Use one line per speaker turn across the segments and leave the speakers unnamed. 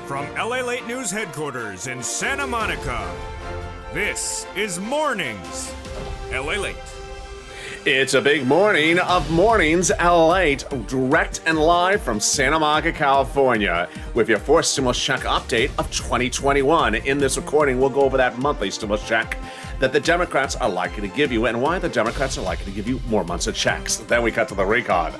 From LALATE News headquarters in Santa Monica, this is Mornings LALATE.
It's a big morning of Mornings LALATE, direct and live from Santa Monica, California, with your fourth stimulus check update of 2021. In this recording, we'll go over that monthly stimulus check that the Democrats are likely to give you and why the Democrats are likely to give you more months of checks. Then we cut to the recon.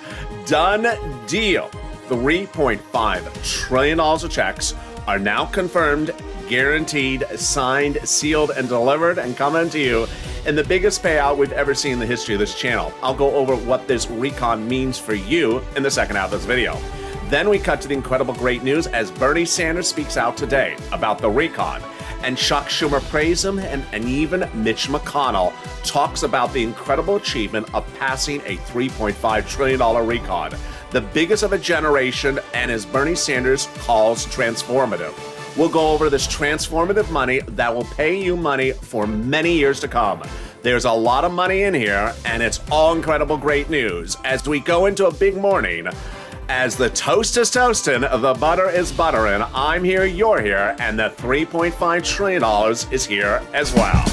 Done deal. $3.5 trillion of checks are now confirmed, guaranteed, signed, sealed, and delivered and coming to you in the biggest payout we've ever seen in the history of this channel. I'll go over what this recon means for you in the second half of this video. Then we cut to the incredible great news as Bernie Sanders speaks out today about the recon. And Chuck Schumer praised him, and even Mitch McConnell talks about the incredible achievement of passing a $3.5 trillion recon, the biggest of a generation, and as Bernie Sanders calls transformative. We'll go over this transformative money that will pay you money for many years to come. There's a lot of money in here, and it's all incredible great news as we go into a big morning. As the toast is toasting, the butter is buttering. I'm here, you're here, and the $3.5 trillion is here as well.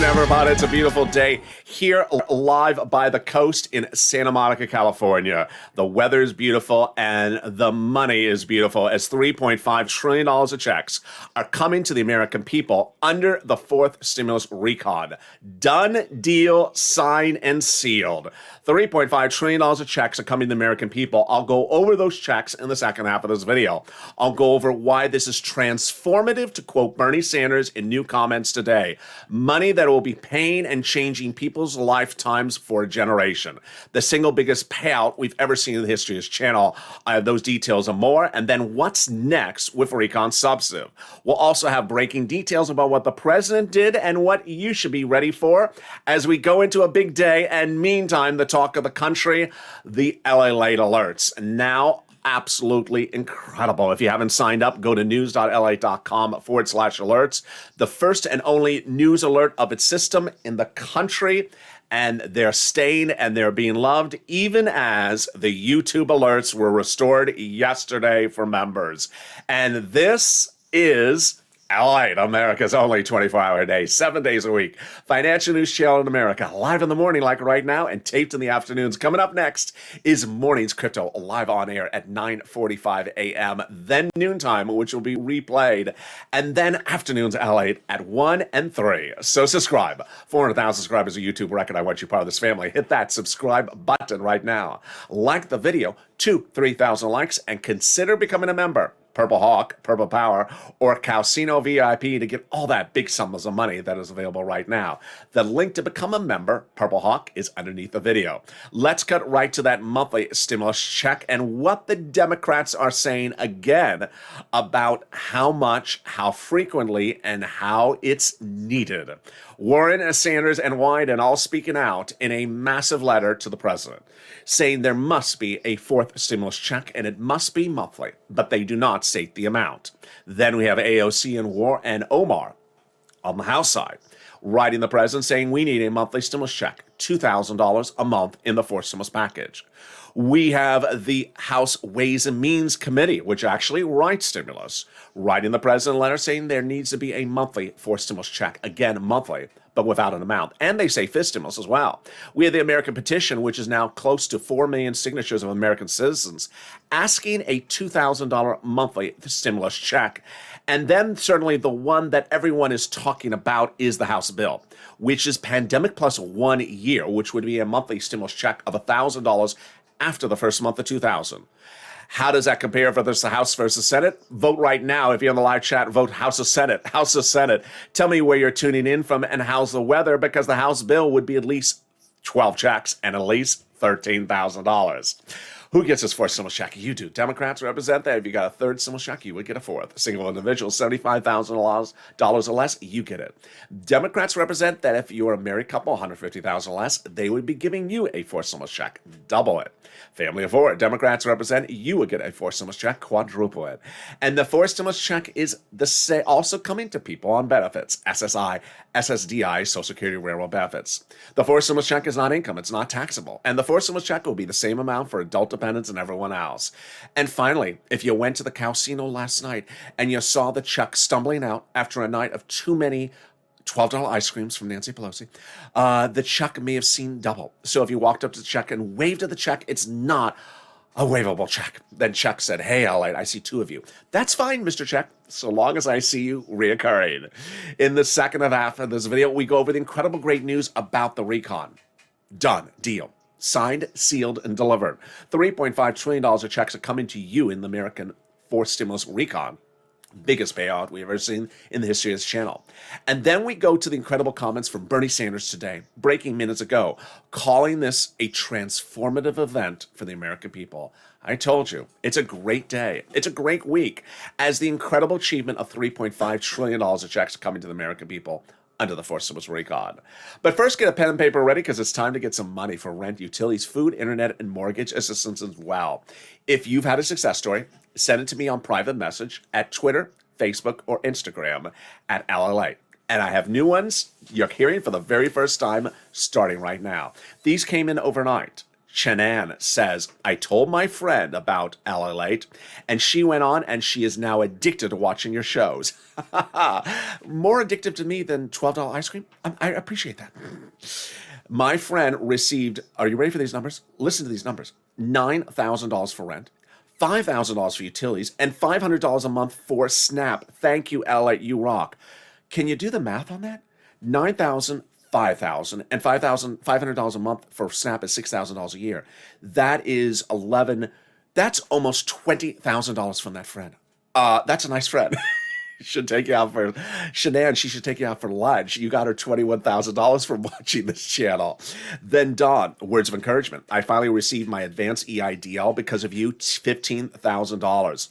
Everybody, it's a beautiful day here live by the coast in Santa Monica, California. The weather is beautiful and the money is beautiful as $3.5 trillion of checks are coming to the American people under the fourth stimulus recon. Done deal, signed, and sealed. $3.5 trillion of checks are coming to the American people. I'll go over those checks in the second half of this video. I'll go over why this is transformative, to quote Bernie Sanders in new comments today. Money that will be paying and changing people's lifetimes for a generation. The single biggest payout we've ever seen in the history of this channel. I have those details and more. And then what's next with Recon Substantive? We'll also have breaking details about what the president did and what you should be ready for as we go into a big day. And meantime, the talk of the country, the LALATE alerts. Now, absolutely incredible. If you haven't signed up, go to news.la.com/alerts. The first and only news alert of its system in the country. And they're staying and they're being loved, even as the YouTube alerts were restored yesterday for members. And this is LALATE, America's only 24-hour day, 7 days a week. Financial news channel in America, live in the morning like right now and taped in the afternoons. Coming up next is Mornings Crypto, live on air at 9:45 a.m., then noontime, which will be replayed, and then afternoons LALATE at 1 and 3. So subscribe. 400,000 subscribers, a YouTube record. I want you part of this family. Hit that subscribe button right now. Like the video, 3,000 likes, and consider becoming a member. Purple Hawk, Purple Power, or Calcino VIP to get all that big sums of money that is available right now. The link to become a member, Purple Hawk, is underneath the video. Let's cut right to that monthly stimulus check and what the Democrats are saying again about how much, how frequently, and how it's needed. Warren, Sanders, and Wyden all speaking out in a massive letter to the president, saying there must be a fourth stimulus check and it must be monthly, but they do not state the amount. Then we have AOC and War and Omar on the House side, writing the president saying we need a monthly stimulus check, $2,000 a month in the fourth stimulus package. We have the House Ways and Means Committee, which actually writes stimulus, writing the president a letter saying there needs to be a monthly fourth stimulus check, again, monthly, but without an amount. And they say fifth stimulus as well. We have the American Petition, which is now close to 4 million signatures of American citizens, asking a $2,000 monthly stimulus check. And then certainly the one that everyone is talking about is the House bill, which is pandemic plus 1 year, which would be a monthly stimulus check of $1,000 after the first month of 2000. How does that compare for this, the House versus Senate? Vote right now. If you're on the live chat, vote House or Senate. House or Senate. Tell me where you're tuning in from and how's the weather, because the House bill would be at least 12 checks and at least $13,000. Who gets this fourth stimulus check? You do. Democrats represent that. If you got a third stimulus check, you would get a fourth. Single individual, $75,000 or less, you get it. Democrats represent that if you're a married couple, $150,000 or less, they would be giving you a fourth stimulus check. Double it. Family of four, Democrats represent you would get a fourth stimulus check, quadruple it. And the fourth stimulus check is also coming to people on benefits, SSI, SSDI, Social Security, Railroad benefits. The fourth stimulus check is not income, it's not taxable. And the fourth stimulus check will be the same amount for adult dependents and everyone else. And finally, if you went to the casino last night and you saw the check stumbling out after a night of too many $12 ice creams from Nancy Pelosi, the check may have seen double. So if you walked up to the check and waved at the check, it's not a waivable check. Then check said, hey, LALATE, I see two of you. That's fine, Mr. Check, so long as I see you reoccurring. In the second half of this video, we go over the incredible great news about the recon. Done. Deal. Signed, sealed, and delivered. $3.5 trillion of checks are coming to you in the American fourth stimulus recon. Biggest payout we've ever seen in the history of this channel. And then we go to the incredible comments from Bernie Sanders today, breaking minutes ago, calling this a transformative event for the American people. I told you, it's a great day. It's a great week as the incredible achievement of $3.5 trillion of checks coming to the American people under the fourth stimulus recon. But first, get a pen and paper ready because it's time to get some money for rent, utilities, food, internet, and mortgage assistance as well. If you've had a success story, send it to me on private message at Twitter, Facebook, or Instagram at LALATE. And I have new ones you're hearing for the very first time starting right now. These came in overnight. Chanan says, I told my friend about LALATE, and she went on and she is now addicted to watching your shows. More addictive to me than $12 ice cream? I appreciate that. My friend received, are you ready for these numbers? Listen to these numbers. $9,000 for rent, $5,000 for utilities, and $500 a month for SNAP. Thank you, LALATE, you rock. Can you do the math on that? $9,000, $5,000, and $500 a month for SNAP is $6,000 a year. That is that's almost $20,000 from that friend. That's a nice friend. Should take you out for Shanann. She should take you out for lunch. You got her $21,000 from watching this channel. Then Dawn, words of encouragement. I finally received my advanced EIDL because of you. $15,000.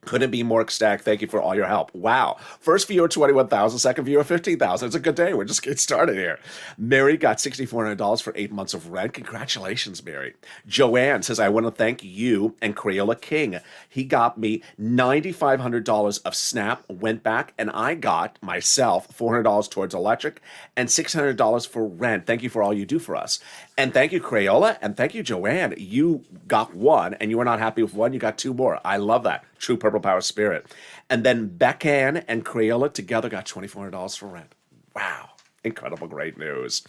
Couldn't be more ecstatic. Thank you for all your help. Wow. First viewer, 21,000. Second viewer, 15,000. It's a good day. We're just getting started here. Mary got $6,400 for 8 months of rent. Congratulations, Mary. Joanne says, I want to thank you and Crayola King. He got me $9,500 of SNAP, went back, and I got myself $400 towards electric and $600 for rent. Thank you for all you do for us. And thank you, Crayola, and thank you, Joanne. You got one, and you were not happy with one. You got two more. I love that. True Purple Power Spirit. And then Beccan and Crayola together got $2,400 for rent. Wow. Incredible, great news.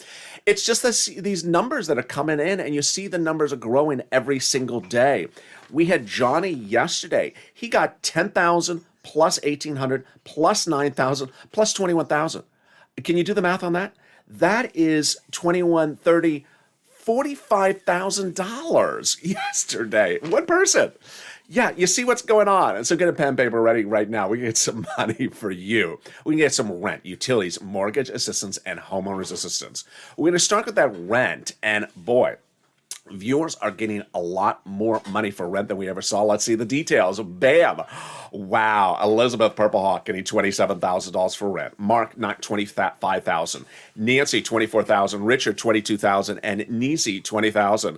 It's just these numbers that are coming in, and you see the numbers are growing every single day. We had Johnny yesterday. He got $10,000 plus $1,800 plus $9,000 plus $21,000. Can you do the math on that? That is $2,130. $45,000 yesterday. One person. Yeah, you see what's going on. And so get a pen and paper ready right now. We can get some money for you. We can get some rent, utilities, mortgage assistance, and homeowners assistance. We're going to start with that rent. And boy, viewers are getting a lot more money for rent than we ever saw. Let's see the details. Bam. Wow. Elizabeth Purplehawk getting $27,000 for rent. Mark, not $25,000. Nancy, $24,000. Richard, $22,000. And Nisi, $20,000.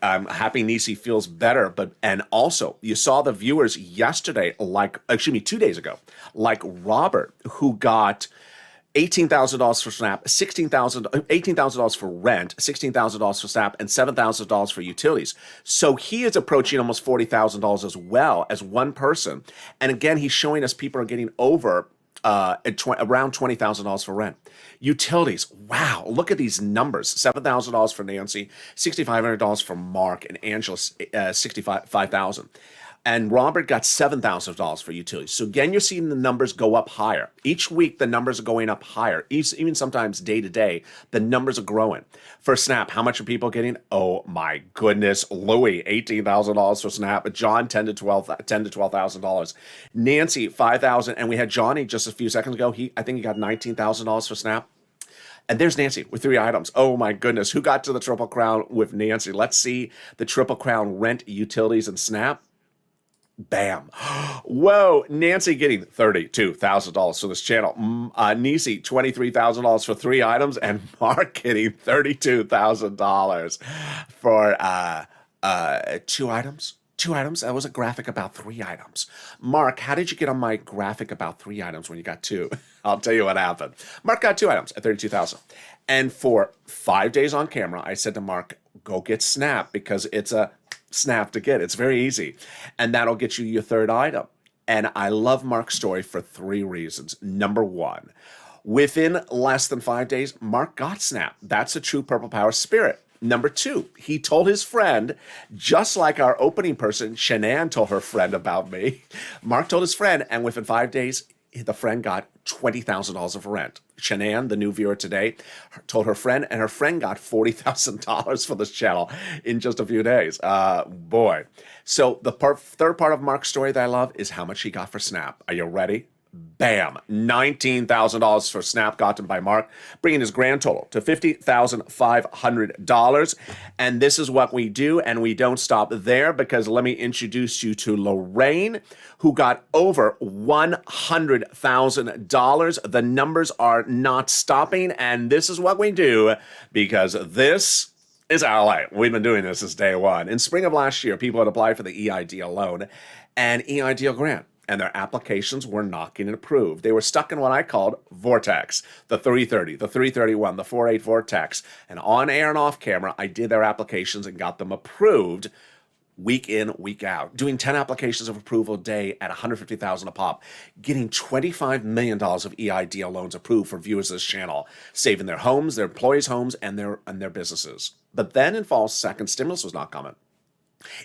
I'm happy Nisi feels better, and also you saw the viewers yesterday, 2 days ago, like Robert, who got $18,000 for SNAP, $18,000 for rent, $16,000 for SNAP, and $7,000 for utilities. So he is approaching almost $40,000 as well as one person. And again, he's showing us people are getting over around $20,000 for rent. Utilities, wow, look at these numbers. $7,000 for Nancy, $6,500 for Mark, and Angela, $65,000. And Robert got $7,000 for utilities. So again, you're seeing the numbers go up higher. Each week, the numbers are going up higher. Even sometimes day to day, the numbers are growing. For SNAP, how much are people getting? Oh my goodness, Louis, $18,000 for SNAP. John, $10,000 to $12,000. Nancy, $5,000, and we had Johnny just a few seconds ago. I think he got $19,000 for SNAP. And there's Nancy with 3 items. Oh my goodness. Who got to the Triple Crown with Nancy? Let's see the Triple Crown rent, utilities, and SNAP. Bam. Whoa. Nancy getting $32,000 for this channel. Nisi, $23,000 for 3 items. And Mark getting $32,000 for 2 items. 2 items. That was a graphic about 3 items. Mark, how did you get on my graphic about 3 items when you got 2? I'll tell you what happened. Mark got 2 items at $32,000. And for 5 days on camera, I said to Mark, go get Snap because it's a Snap to get. It's very easy. And that'll get you your 3rd item. And I love Mark's story for 3 reasons. Number 1, within less than 5 days, Mark got Snap. That's a true Purple Power spirit. Number 2, he told his friend, just like our opening person, Shanann, told her friend about me. Mark told his friend, and within 5 days, the friend got $20,000 of rent. Shanann, the new viewer today, told her friend, and her friend got $40,000 for this channel in just a few days. Boy. So the 3rd part of Mark's story that I love is how much he got for Snap. Are you ready? Bam, $19,000 for Snap gotten by Mark, bringing his grand total to $50,500. And this is what we do, and we don't stop there because let me introduce you to Lorraine, who got over $100,000. The numbers are not stopping, and this is what we do because this is LALATE. We've been doing this since day one. In spring of last year, people had applied for the EIDL loan and EIDL grant, and their applications were not getting approved. They were stuck in what I called vortex, the 330, the 331, the 48 vortex. And on air and off camera, I did their applications and got them approved week in, week out, doing 10 applications of approval a day at $150,000 a pop, getting $25 million of EIDL loans approved for viewers of this channel, saving their homes, their employees' homes, and their businesses. But then in fall, second stimulus was not coming.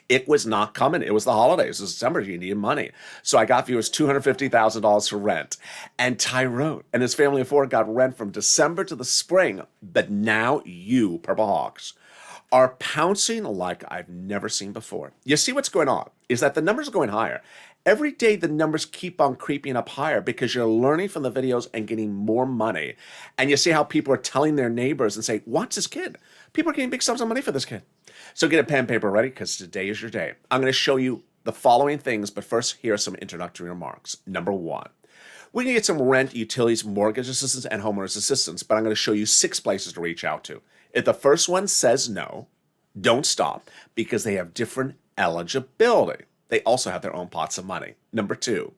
It was not coming. It was the holidays. It was December. You needed money. So I got viewers $250,000 for rent. And Tyrone and his family of 4 got rent from December to the spring. But now you, Purple Hawks, are pouncing like I've never seen before. You see what's going on is that the numbers are going higher. Every day the numbers keep on creeping up higher because you're learning from the videos and getting more money. And you see how people are telling their neighbors and say, watch this kid. People are getting big sums of money for this kid. So get a pen and paper ready because today is your day. I'm going to show you the following things, but first here are some introductory remarks. Number 1, we're going to get some rent, utilities, mortgage assistance, and homeowners assistance, but I'm going to show you 6 places to reach out to. If the first one says no, don't stop because they have different eligibility. They also have their own pots of money. Number 2,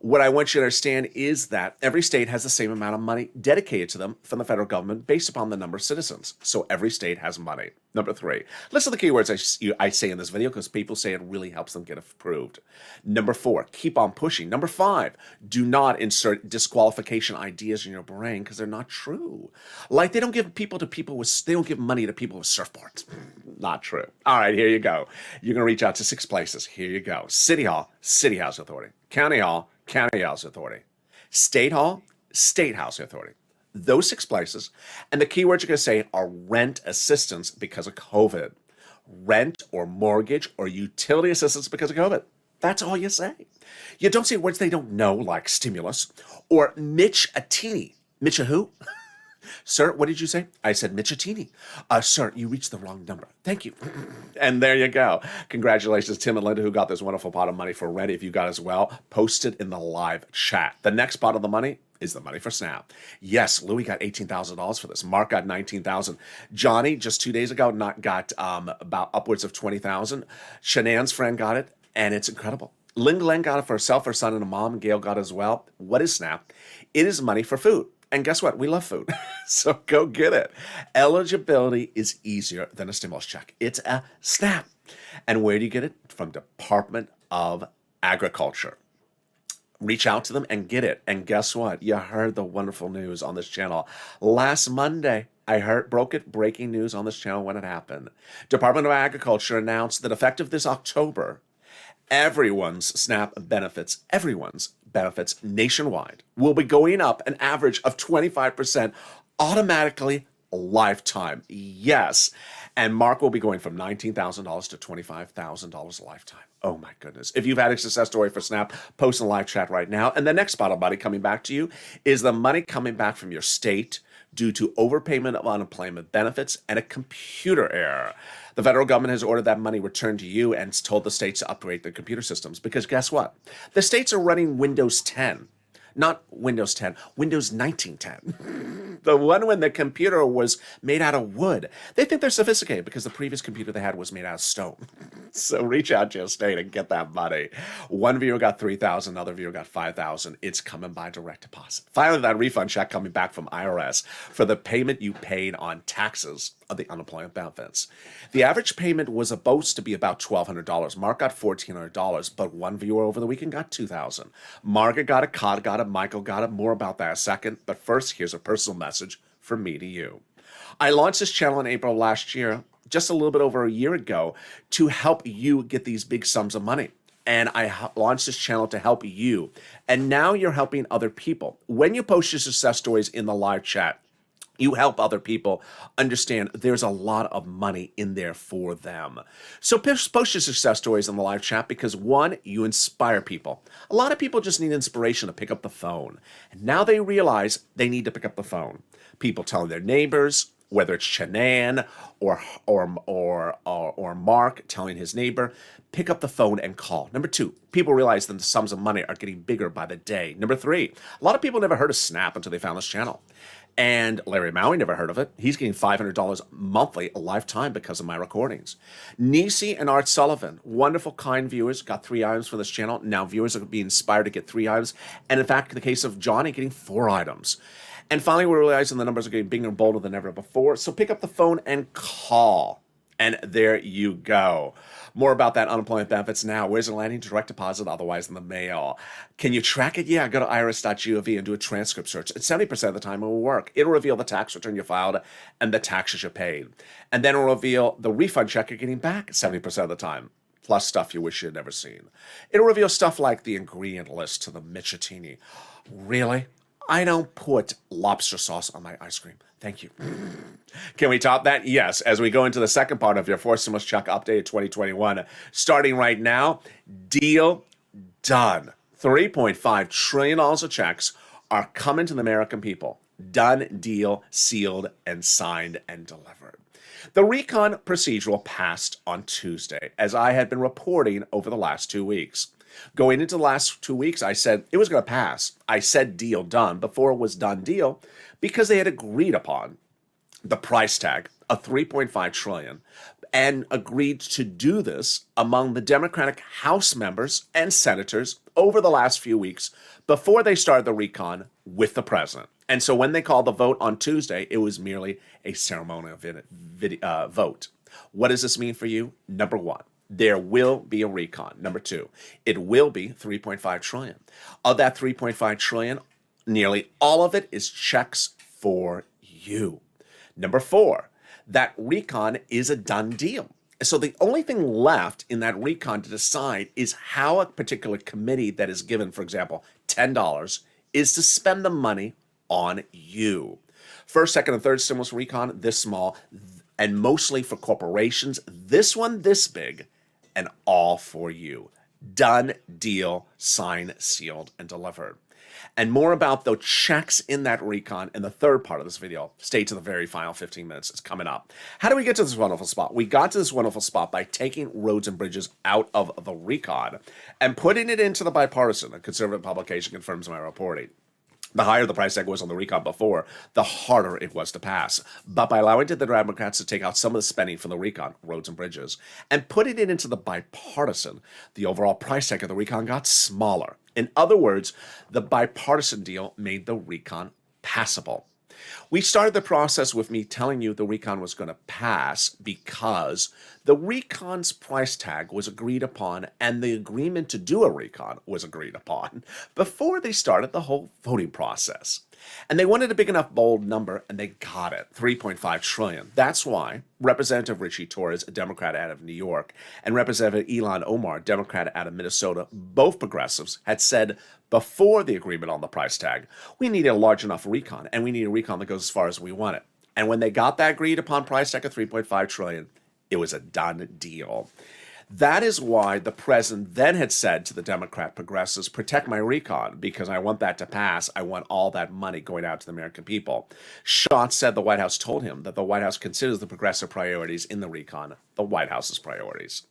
what I want you to understand is that every state has the same amount of money dedicated to them from the federal government based upon the number of citizens. So every state has money. Number 3, listen to the keywords I say in this video because people say it really helps them get approved. Number 4, keep on pushing. Number 5, do not insert disqualification ideas in your brain because they're not true. Like they don't give money to people with surfboards. Not true. All right, here you go. You're going to reach out to 6 places. Here you go. City Hall, City House Authority. County Hall, County House Authority. State Hall, State House Authority. Those 6 places. And the keywords you're going to say are rent assistance because of COVID. Rent or mortgage or utility assistance because of COVID. That's all you say. You don't say words they don't know like stimulus or Mitch a teeny. Mitch a who? Sir, what did you say? I said Mitchatini. Sir, you reached the wrong number. Thank you. And there you go. Congratulations, Tim and Linda, who got this wonderful pot of money for rent. If you got as well, post it in the live chat. The next pot of the money is the money for Snap. Yes, Louis got $18,000 for this. Mark got $19,000. Johnny, just 2 days ago, got about upwards of $20,000. Shanann's friend got it, and it's incredible. Lynn Glenn got it for herself, her son, and a mom, and Gail got it as well. What is Snap? It is money for food. And guess what? We love food. So go get it. Eligibility is easier than a stimulus check. It's a SNAP. And where do you get it? From Department of Agriculture. Reach out to them and get it. And guess what? You heard the wonderful news on this channel. Last Monday, I breaking news on this channel when it happened. Department of Agriculture announced that effective this October, everyone's benefits nationwide will be going up an average of 25% automatically lifetime. Yes. And Mark will be going from $19,000 to $25,000 lifetime. Oh my goodness. If you've had a success story for Snap, post in the live chat right now. And the next bottle money coming back to you is the money coming back from your state, due to overpayment of unemployment benefits and a computer error. The federal government has ordered that money returned to you and told the states to upgrade their computer systems because guess what? The states are running Windows 10. Not Windows 10, Windows 1910. The one when the computer was made out of wood. They think they're sophisticated because the previous computer they had was made out of stone. So reach out to your state and get that money. One viewer got $3,000, another viewer got $5,000. It's coming by direct deposit. Finally, that refund check coming back from IRS for the payment you paid on taxes of the unemployment benefits. The average payment was supposed to be about $1,200. Mark got $1,400, but one viewer over the weekend got $2,000. Margaret got it, Cod got it, Michael got it. More about that in a second. But first, here's a personal message from me to you. I launched this channel in April last year, just a little bit over a year ago, to help you get these big sums of money. And I launched this channel to help you. And now you're helping other people. When you post your success stories in the live chat, you help other people understand there's a lot of money in there for them. So post your success stories in the live chat because one, you inspire people. A lot of people just need inspiration to pick up the phone. And now they realize they need to pick up the phone. People telling their neighbors, whether it's Shanann or Mark telling his neighbor, pick up the phone and call. Number two, people realize that the sums of money are getting bigger by the day. Number three, a lot of people never heard of Snap until they found this channel. And Larry Maui never heard of it. He's getting $500 monthly, a lifetime, because of my recordings. Nisi and Art Sullivan, wonderful, kind viewers, got 3 items for this channel. Now viewers are being inspired to get 3 items. And in fact, in the case of Johnny, getting 4 items. And finally, we're realizing the numbers are getting bigger and bolder than ever before. So pick up the phone and call. And there you go. More about that unemployment benefits now. Where's it landing? Direct deposit, otherwise in the mail. Can you track it? Yeah, go to iris.gov and do a transcript search. And 70% of the time it will work. It'll reveal the tax return you filed and the taxes you paid. And then it'll reveal the refund check you're getting back 70% of the time. Plus stuff you wish you'd never seen. It'll reveal stuff like the ingredient list to the Michatini. Really? I don't put lobster sauce on my ice cream. Thank you. Can we top that? Yes. As we go into the second part of your Four Stimulus Check Update 2021, starting right now, deal done. $3.5 trillion of checks are coming to the American people. Done, deal, sealed, and signed and delivered. The recon procedural passed on Tuesday, as I had been reporting over the last 2 weeks. Going into the last 2 weeks, I said it was going to pass. I said deal done before it was done deal because they had agreed upon the price tag of $3.5 trillion and agreed to do this among the Democratic House members and senators over the last few weeks before they started the recon with the president. And so when they called the vote on Tuesday, it was merely a ceremonial vote. What does this mean for you? Number one, there will be a recon. Number two, it will be $3.5 trillion. Of that $3.5 trillion, nearly all of it is checks for you. Number four, that recon is a done deal. So the only thing left in that recon to decide is how a particular committee that is given, for example, $10, is to spend the money on you. First, second, and third stimulus recon, this small, and mostly for corporations. This one, this big, and all for you. Done, deal, signed, sealed, and delivered. And more about the checks in that recon in the third part of this video. Stay to the very final 15 minutes. It's coming up. How do we get to this wonderful spot? We got to this wonderful spot by taking roads and bridges out of the recon and putting it into the bipartisan. A conservative publication confirms my reporting. The higher the price tag was on the recon before, the harder it was to pass. But by allowing the Democrats to take out some of the spending from the recon, roads and bridges, and putting it into the bipartisan, the overall price tag of the recon got smaller. In other words, the bipartisan deal made the recon passable. We started the process with me telling you the recon was going to pass because the recon's price tag was agreed upon and the agreement to do a recon was agreed upon before they started the whole voting process. And they wanted a big enough bold number, and they got it, $3.5 trillion. That's why Representative Richie Torres, a Democrat out of New York, and Representative Ilhan Omar, Democrat out of Minnesota, both progressives, had said before the agreement on the price tag, we need a large enough recon, and we need a recon that goes as far as we want it. And when they got that agreed upon price tag of $3.5 trillion, it was a done deal. That is why the president then had said to the Democrat progressives, protect my recon, because I want that to pass. I want all that money going out to the American people. Schatz said the White House told him that the White House considers the progressive priorities in the recon the White House's priorities.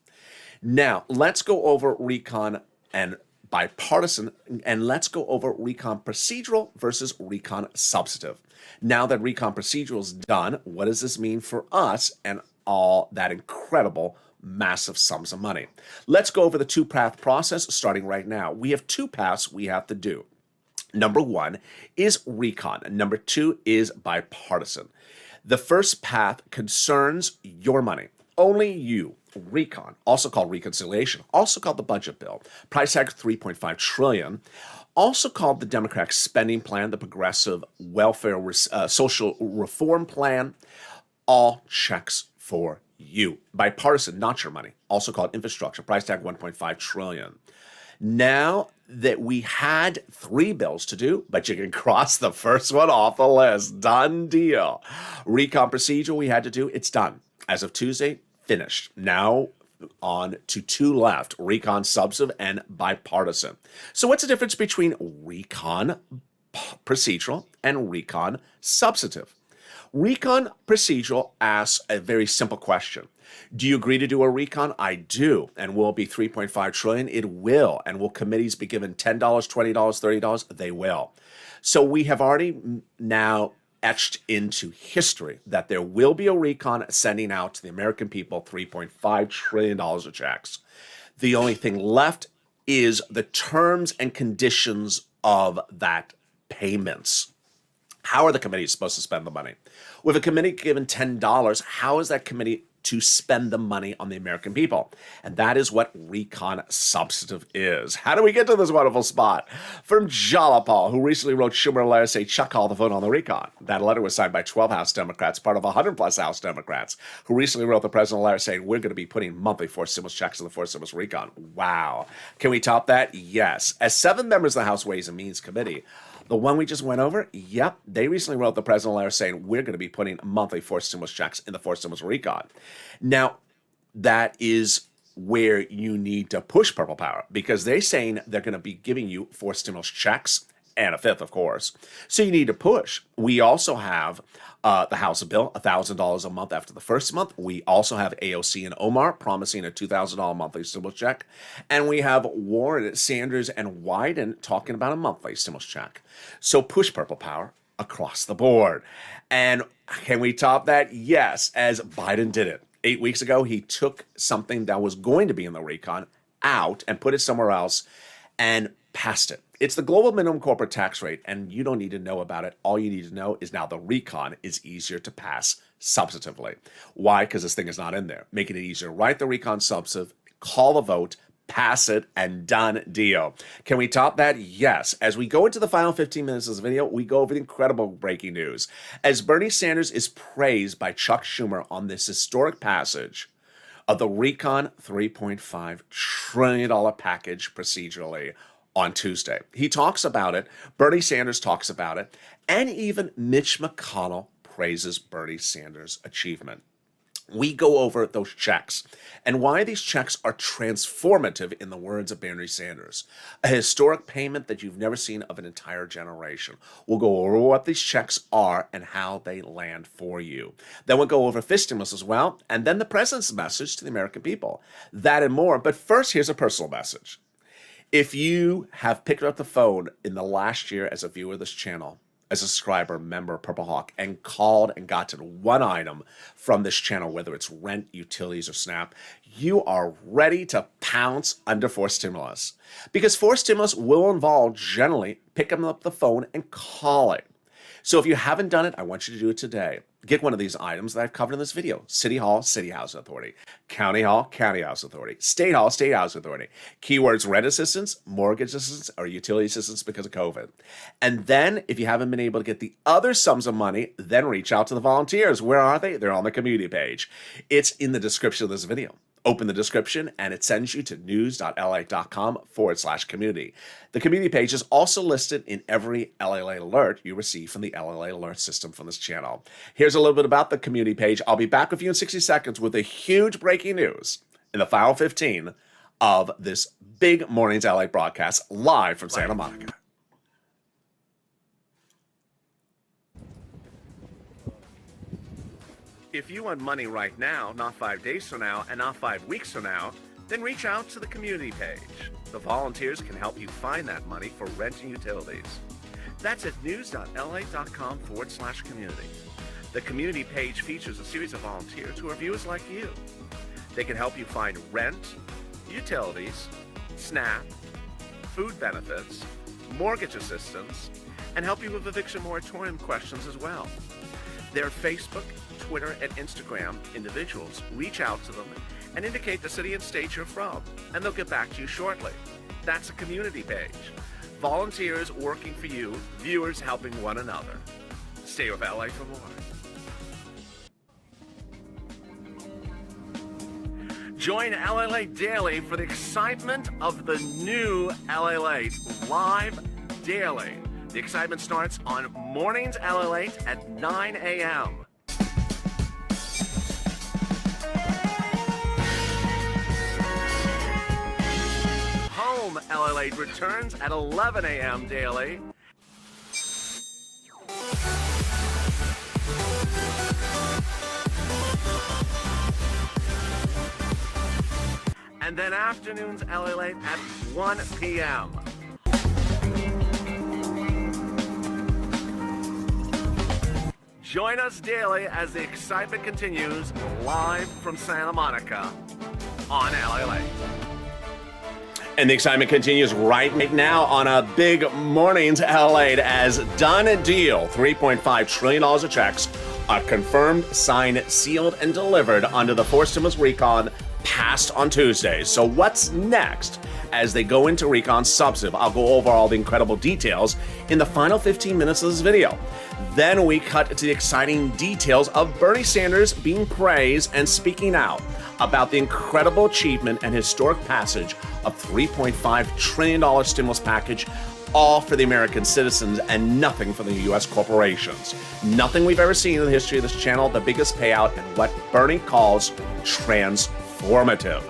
Now, let's go over recon and bipartisan, and let's go over recon procedural versus recon substantive. Now that recon procedural is done, what does this mean for us and all that incredible massive sums of money? Let's go over the two-path process starting right now. We have two paths we have to do. Number one is recon, and number two is bipartisan. The first path concerns your money. Only you. Recon, also called reconciliation, also called the budget bill, price tag $3.5 trillion, also called the Democratic spending plan, the progressive welfare social reform plan, all checks for you. Bipartisan, not your money, also called infrastructure, price tag $1.5 trillion. Now that we had three bills to do, but you can cross the first one off the list. Done deal. Recon procedure we had to do, it's done. As of Tuesday, finished. Now on to two left, recon substantive and bipartisan. So what's the difference between recon procedural and recon substantive? Recon procedural asks a very simple question. Do you agree to do a recon? I do. And will it be $3.5 trillion? It will. And will committees be given $10, $20, $30? They will. So we have already now etched into history that there will be a recon sending out to the American people $3.5 trillion of checks. The only thing left is the terms and conditions of that payments. How are the committees supposed to spend the money? With a committee given $10, how is that committee to spend the money on the American people? And that is what recon substantive is. How do we get to this wonderful spot? From Jalapal, who recently wrote Schumer a letter saying, Chuck all the vote on the recon. That letter was signed by 12 House Democrats, part of 100 plus House Democrats, who recently wrote the president a letter saying, we're going to be putting monthly forced stimulus checks in the forced stimulus recon. Wow. Can we top that? Yes. As 7 members of the House Ways and Means Committee, the one we just went over, yep, they recently wrote the president a letter saying we're going to be putting monthly forced stimulus checks in the forced stimulus recon. Now, that is where you need to push Purple Power, because they're saying they're going to be giving you forced stimulus checks and a fifth, of course. So you need to push. We also have the House bill, $1,000 a month after the first month. We also have AOC and Omar promising a $2,000 monthly stimulus check. And we have Warren, Sanders, and Wyden talking about a monthly stimulus check. So push Purple Power across the board. And can we top that? Yes, as Biden did it. 8 weeks ago, he took something that was going to be in the recon out and put it somewhere else and passed it. It's the global minimum corporate tax rate, and you don't need to know about it. All you need to know is now the recon is easier to pass substantively. Why? Because this thing is not in there. Making it easier. Write the recon substantive, call the vote, pass it, and done deal. Can we top that? Yes. As we go into the final 15 minutes of this video, we go over the incredible breaking news. As Bernie Sanders is praised by Chuck Schumer on this historic passage of the recon $3.5 trillion package procedurally on Tuesday. He talks about it, Bernie Sanders talks about it, and even Mitch McConnell praises Bernie Sanders' achievement. We go over those checks and why these checks are transformative in the words of Bernie Sanders. A historic payment that you've never seen of an entire generation. We'll go over what these checks are and how they land for you. Then we'll go over fist stimulus as well, and then the president's message to the American people. That and more. But first, here's a personal message. If you have picked up the phone in the last year as a viewer of this channel, as a subscriber, member, Purple Hawk, and called and gotten one item from this channel, whether it's rent, utilities, or SNAP, you are ready to pounce under forced stimulus. Because forced stimulus will involve generally picking up the phone and calling. So if you haven't done it, I want you to do it today. Get one of these items that I've covered in this video. City Hall, City Housing Authority. County Hall, County Housing Authority. State Hall, State Housing Authority. Keywords rent assistance, mortgage assistance, or utility assistance because of COVID. And then if you haven't been able to get the other sums of money, then reach out to the volunteers. Where are they? They're on the community page. It's in the description of this video. Open the description and it sends you to news.lalate.com/community. The community page is also listed in every LALATE alert you receive from the LALATE alert system from this channel. Here's a little bit about the community page. I'll be back with you in 60 seconds with a huge breaking news in the final 15 of this big Mornings LA broadcast live from Santa Monica. If you want money right now, not 5 days from now, and not 5 weeks from now, then reach out to the community page. The volunteers can help you find that money for rent and utilities. That's at news.la.com/community. The community page features a series of volunteers who are viewers like you. They can help you find rent, utilities, SNAP, food benefits, mortgage assistance, and help you with eviction moratorium questions as well. Their Facebook, Twitter, and Instagram individuals reach out to them and indicate the city and state you're from, and they'll get back to you shortly. That's a community page. Volunteers working for you, viewers helping one another. Stay with LA for more. Join LALATE Daily for the excitement of the new LALATE live daily. The excitement starts on Mornings LALATE at 9 a.m. Home LALATE returns at 11 a.m. daily. And then afternoons LALATE at 1 p.m. Join us daily as the excitement continues live from Santa Monica on LALATE. And the excitement continues right now on a big Mornings LALATE as done deal. $3.5 trillion of checks are confirmed, signed, sealed, and delivered under the fourth stimulus recon passed on Tuesday. So what's next as they go into recon substantive? I'll go over all the incredible details in the final 15 minutes of this video. Then we cut to the exciting details of Bernie Sanders being praised and speaking out about the incredible achievement and historic passage of $3.5 trillion stimulus package, all for the American citizens and nothing for the U.S. corporations. Nothing we've ever seen in the history of this channel, the biggest payout, and what Bernie calls transformative.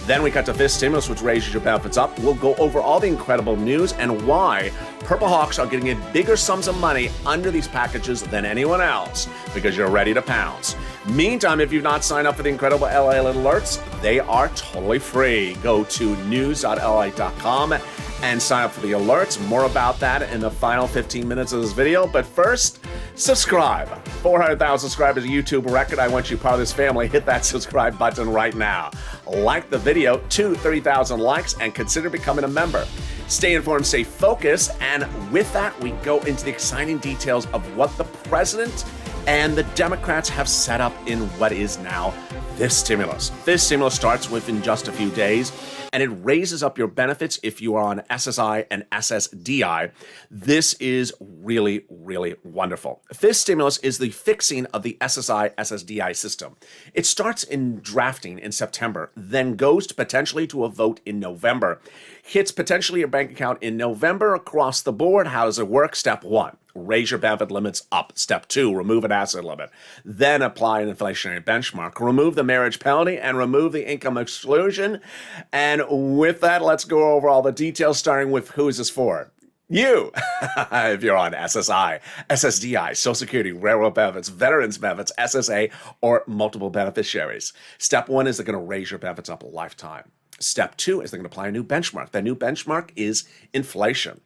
Then we cut to fifth stimulus, which raises your benefits up. We'll go over all the incredible news and why Purple Hawks are getting bigger sums of money under these packages than anyone else, because you're ready to pounce. Meantime, if you've not signed up for the incredible LA alerts, they are totally free. Go to news.la.com and sign up for the alerts. More about that in the final 15 minutes of this video. But first, subscribe. 400,000 subscribers, a YouTube record. I want you part of this family. Hit that subscribe button right now. Like the video to 30,000 likes and consider becoming a member. Stay informed, stay focused, and with that, we go into the exciting details of what the president and the Democrats have set up in what is now this stimulus. This stimulus starts within just a few days, and it raises up your benefits if you are on SSI and SSDI. This is really, really wonderful. This stimulus is the fixing of the SSI, SSDI system. It starts in drafting in September, then goes to potentially to a vote in November, hits potentially your bank account in November across the board. How does it work? Step one, raise your benefit limits up. Step two, remove an asset limit. Then apply an inflationary benchmark. Remove the marriage penalty and remove the income exclusion. And with that, let's go over all the details, starting with who is this for? You, if you're on SSI, SSDI, Social Security, railroad benefits, veterans benefits, SSA, or multiple beneficiaries. Step one is they're going to raise your benefits up a lifetime. Step two is they're going to apply a new benchmark. That new benchmark is inflation.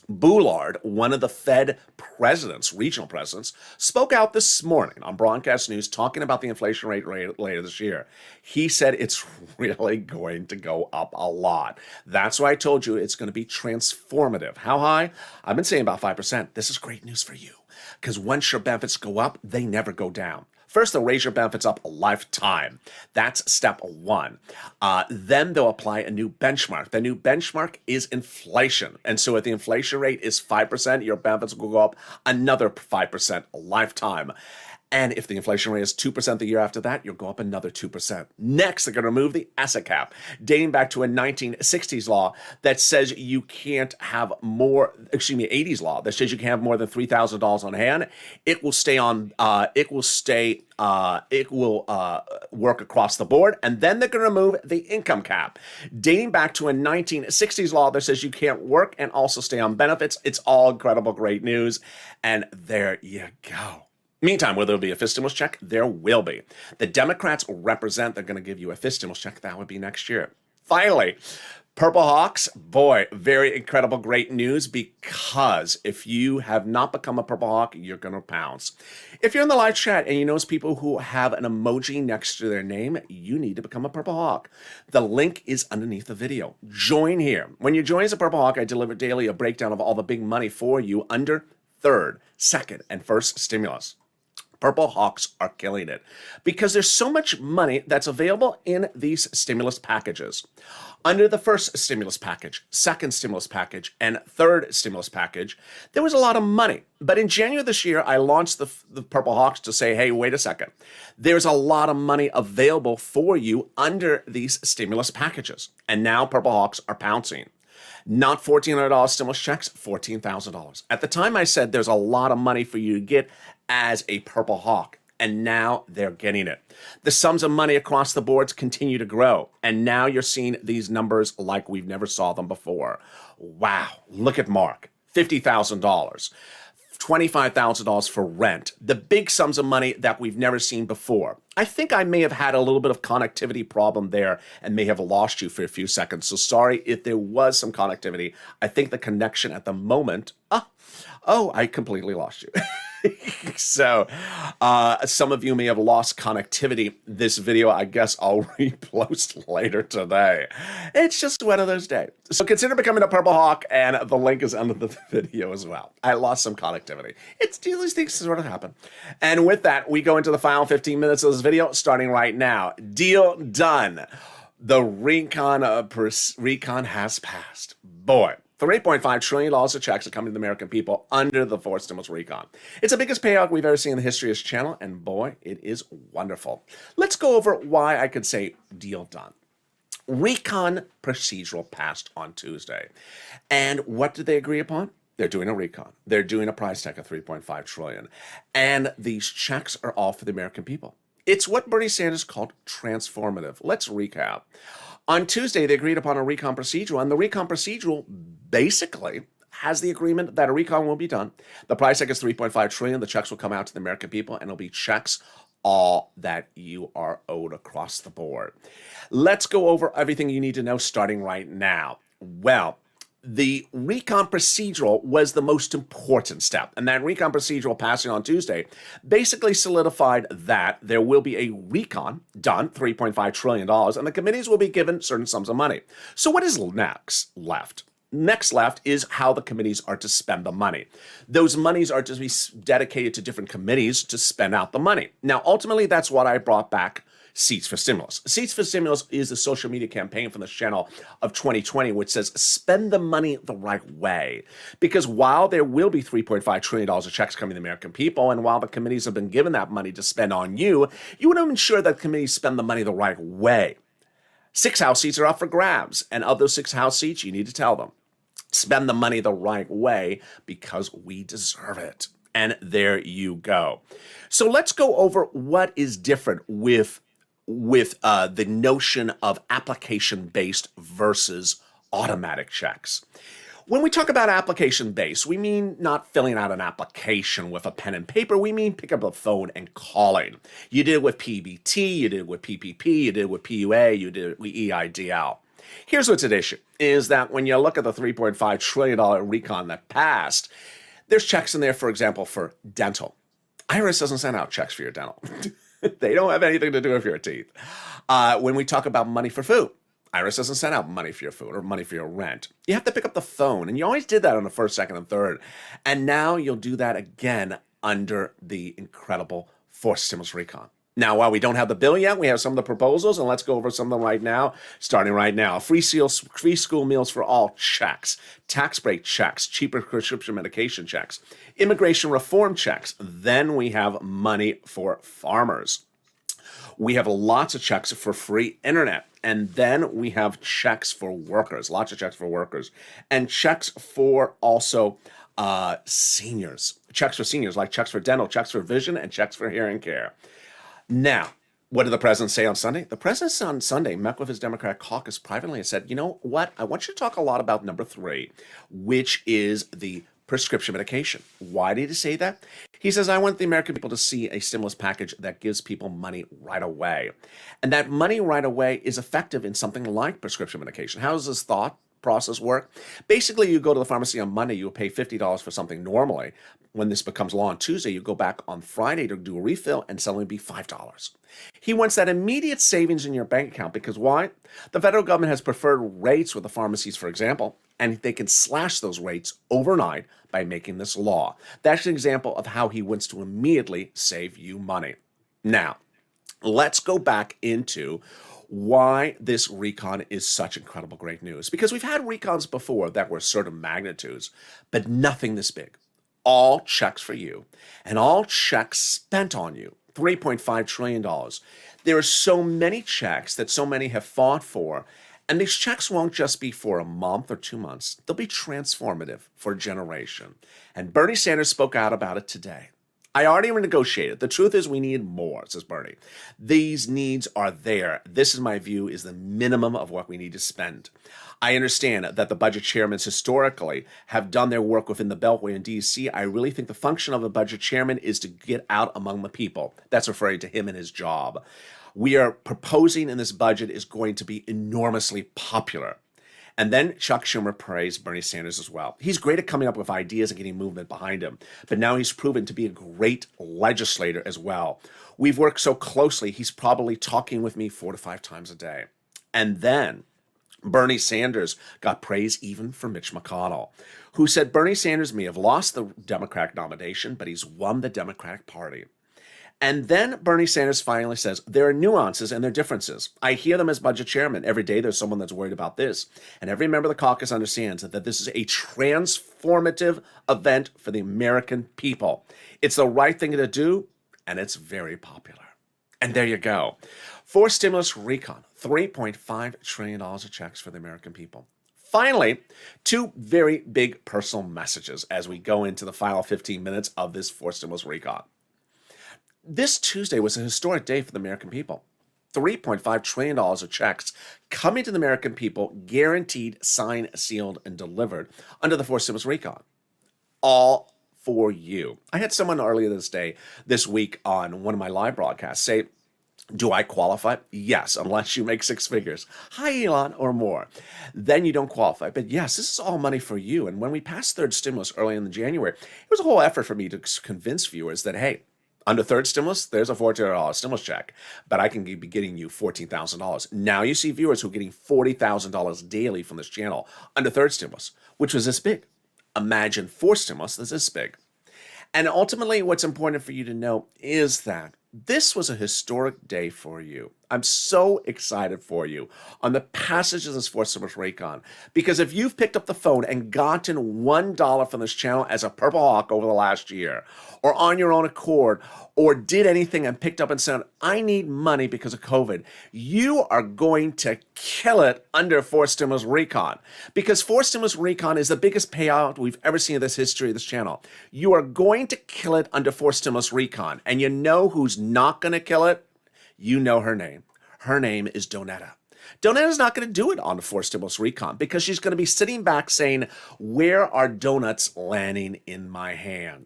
Boulard, one of the Fed presidents, regional presidents, spoke out this morning on broadcast news talking about the inflation rate later this year. He said it's really going to go up a lot. That's why I told you it's going to be transformative. How high? I've been saying about 5%. This is great news for you, because once your benefits go up, they never go down. First, they'll raise your benefits up a lifetime. That's step one. Then they'll apply a new benchmark. The new benchmark is inflation. And so if the inflation rate is 5%, your benefits will go up another 5% a lifetime. And if the inflation rate is 2% the year after that, you'll go up another 2%. Next, they're going to remove the asset cap, dating back to a 1960s law that says you can't have more, 80s law that says you can't have more than $3,000 on hand. It will stay on, work across the board. And then they're going to remove the income cap, dating back to a 1960s law that says you can't work and also stay on benefits. It's all incredible, great news. And there you go. Meantime, will there be a fifth stimulus check? There will be. The Democrats represent they're going to give you a fifth stimulus check. That would be next year. Finally, Purple Hawks, boy, very incredible, great news, because if you have not become a Purple Hawk, you're going to pounce. If you're in the live chat and you notice people who have an emoji next to their name, you need to become a Purple Hawk. The link is underneath the video. Join here. When you join as a Purple Hawk, I deliver daily a breakdown of all the big money for you under third, second, and first stimulus. Purple Hawks are killing it because there's so much money that's available in these stimulus packages. Under the first stimulus package, second stimulus package, and third stimulus package, there was a lot of money. But in January this year, I launched the Purple Hawks to say, hey, wait a second. There's a lot of money available for you under these stimulus packages. And now Purple Hawks are pouncing. Not $1,400 stimulus checks, $14,000. At the time I said there's a lot of money for you to get as a Purple Hawk, and now they're getting it. The sums of money across the boards continue to grow, and now you're seeing these numbers like we've never saw them before. Wow, look at Mark, $50,000. $25,000 for rent, the big sums of money that we've never seen before. I think I may have had a little bit of connectivity problem there and may have lost you for a few seconds. So sorry if there was some connectivity. I think the connection at the moment, I completely lost you. So some of you may have lost connectivity. This video, I guess I'll repost later today. It's just one of those days. So consider becoming a Purple Hawk, and the link is under the video as well. I lost some connectivity. These things sort of happen. And with that, we go into the final 15 minutes of this video, starting right now. Deal done. The recon has passed. Boy. $3.5 trillion of checks are coming to the American people under the fourth stimulus recon. It's the biggest payout we've ever seen in the history of this channel, and boy, it is wonderful. Let's go over why I could say deal done. Recon procedural passed on Tuesday. And what did they agree upon? They're doing a recon. They're doing a price tag of $3.5 trillion. And these checks are all for the American people. It's what Bernie Sanders called transformative. Let's recap. On Tuesday, they agreed upon a recon procedural, and the recon procedural basically has the agreement that a recon will be done. The price tag is $3.5 trillion. The checks will come out to the American people, and it'll be checks all that you are owed across the board. Let's go over everything you need to know starting right now. Well, the recon procedural was the most important step, and that recon procedural passing on Tuesday basically solidified that there will be a recon done, $3.5 trillion, and the committees will be given certain sums of money. So what is next left? Next left is how the committees are to spend the money. Those monies are to be dedicated to different committees to spend out the money. Now, ultimately, that's what I brought back Seats for Stimulus. Seats for Stimulus is the social media campaign from this channel of 2020, which says spend the money the right way. Because while there will be $3.5 trillion of checks coming to the American people, and while the committees have been given that money to spend on you, you want to ensure that committees spend the money the right way. 6 House seats are up for grabs, and of those 6 House seats, you need to tell them, spend the money the right way because we deserve it. And there you go. So let's go over what is different with the notion of application-based versus automatic checks. When we talk about application-based, we mean not filling out an application with a pen and paper. We mean pick up the phone and calling. You did it with PBT, you did it with PPP, you did it with PUA, you did it with EIDL. Here's what's at issue, is that when you look at the $3.5 trillion recon that passed, there's checks in there, for example, for dental. IRS doesn't send out checks for your dental. They don't have anything to do with your teeth. When we talk about money for food, IRS doesn't send out money for your food or money for your rent. You have to pick up the phone, and you always did that on the first, second, and third. And now you'll do that again under the incredible fourth stimulus recon. Now, while we don't have the bill yet, we have some of the proposals, and let's go over some of them right now, starting right now. Free school meals for all, checks. Tax break, checks. Cheaper prescription medication, checks. Immigration reform, checks. Then we have money for farmers. We have lots of checks for free internet. And then we have checks for workers, lots of checks for workers. And checks for also seniors. Checks for seniors, like checks for dental, checks for vision, and checks for hearing care. Now, what did the president say on Sunday? The president on Sunday met with his Democratic caucus privately and said, you know what? I want you to talk a lot about number 3, which is the prescription medication. Why did he say that? He says, I want the American people to see a stimulus package that gives people money right away. And that money right away is effective in something like prescription medication. How does this thought process work? Basically, you go to the pharmacy on Monday, you pay $50 for something normally. When this becomes law on Tuesday, you go back on Friday to do a refill and suddenly be $5. He wants that immediate savings in your bank account because why? The federal government has preferred rates with the pharmacies, for example, and they can slash those rates overnight by making this law. That's an example of how he wants to immediately save you money. Now, let's go back into why this recon is such incredible great news. Because we've had recons before that were certain magnitudes, but nothing this big. All checks for you and all checks spent on you. $3.5 trillion. There are so many checks that so many have fought for. And these checks won't just be for a month or 2 months. They'll be transformative for a generation. And Bernie Sanders spoke out about it today. I already negotiated. The truth is we need more, says Bernie. These needs are there. This, in my view, is the minimum of what we need to spend. I understand that the budget chairmen historically have done their work within the Beltway in D.C. I really think the function of a budget chairman is to get out among the people. That's referring to him and his job. We are proposing in this budget is going to be enormously popular. And then Chuck Schumer praised Bernie Sanders as well. He's great at coming up with ideas and getting movement behind him, but now he's proven to be a great legislator as well. We've worked so closely, he's probably talking with me 4 to 5 times a day. And then Bernie Sanders got praise even for Mitch McConnell, who said Bernie Sanders may have lost the Democratic nomination, but he's won the Democratic Party. And then Bernie Sanders finally says, there are nuances and there are differences. I hear them as budget chairman. Every day there's someone that's worried about this. And every member of the caucus understands that this is a transformative event for the American people. It's the right thing to do, and it's very popular. And there you go. For stimulus recon, $3.5 trillion of checks for the American people. Finally, 2 very big personal messages as we go into the final 15 minutes of this for stimulus recon. This Tuesday was a historic day for the American people. $3.5 trillion of checks coming to the American people, guaranteed, signed, sealed, and delivered under the forced stimulus recon. All for you. I had someone earlier this week on one of my live broadcasts say, do I qualify? Yes, unless you make 6 figures. Hi, Elon, or more. Then you don't qualify. But yes, this is all money for you. And when we passed third stimulus early in January, it was a whole effort for me to convince viewers that, hey, under third stimulus, there's a $400 stimulus check, but I can be getting you $14,000. Now you see viewers who are getting $40,000 daily from this channel under third stimulus, which was this big. Imagine fourth stimulus that's this big. And ultimately, what's important for you to know is that this was a historic day for you. I'm so excited for you on the passage of this forced stimulus recon, because if you've picked up the phone and gotten $1 from this channel as a Purple Hawk over the last year, or on your own accord, or did anything and picked up and said, I need money because of COVID, you are going to kill it under forced stimulus recon, because forced stimulus recon is the biggest payout we've ever seen in this history of this channel. You are going to kill it under forced stimulus recon, and you know who's not going to kill it? You know her name. Her name is Donetta. Donetta's not going to do it on the forced stimulus recon because she's going to be sitting back saying, where are donuts landing in my hand?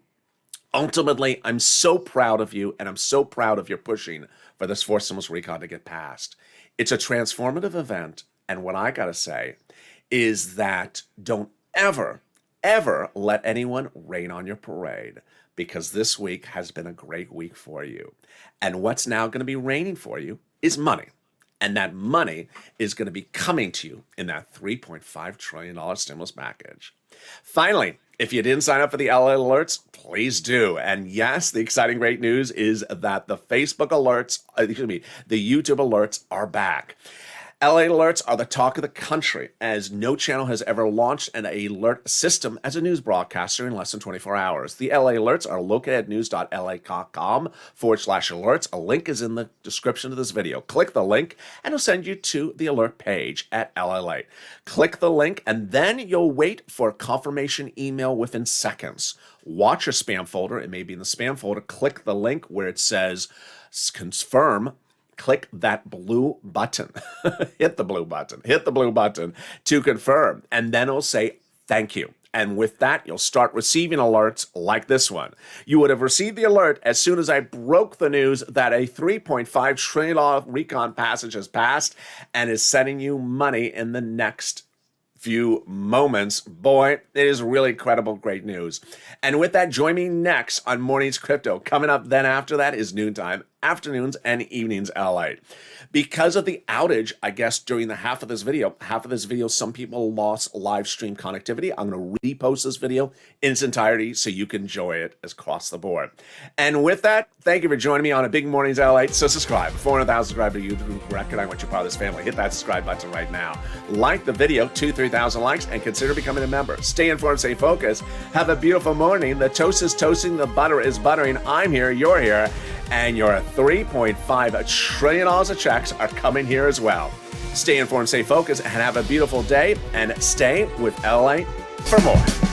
Ultimately, I'm so proud of you, and I'm so proud of your pushing for this forced stimulus recon to get passed. It's a transformative event, and what I got to say is that don't ever let anyone rain on your parade, because this week has been a great week for you. And what's now going to be raining for you is money. And that money is going to be coming to you in that $3.5 trillion stimulus package. Finally, If you didn't sign up for the LA alerts, please do. And yes, the exciting great news is that the Facebook alerts, the YouTube alerts are back. LA alerts are the talk of the country, as no channel has ever launched an alert system as a news broadcaster in less than 24 hours. The LA alerts are located at news.la.com/alerts. A link is in the description of this video. Click the link and it'll send you to the alert page at LALATE. Click the link and then you'll wait for a confirmation email within seconds. Watch your spam folder. It may be in the spam folder. Click the link where it says confirm. Click that blue button. Hit the blue button. Hit the blue button to confirm. And then it'll say thank you. And with that, you'll start receiving alerts like this one. You would have received the alert as soon as I broke the news that a $3.5 trillion recon passage has passed and is sending you money in the next few moments. Boy, it is really incredible, great news. And with that, join me next on Mornings Crypto. Coming up then after that is noontime, afternoons, and evenings LA. Because of the outage, I guess, during the half of this video, some people lost live stream connectivity. I'm going to repost this video in its entirety so you can enjoy it across the board. And with that, thank you for joining me on a Big Mornings LA. So subscribe. 400,000 subscribers to YouTube. Reckon I want you part of this family. Hit that subscribe button right now. Like the video, 2,000-3,000 likes, and consider becoming a member. Stay informed, stay focused. Have a beautiful morning. The toast is toasting, the butter is buttering. I'm here, you're here, and your $3.5 trillion of checks are coming here as well. Stay informed, stay focused, and have a beautiful day, and stay with LA for more.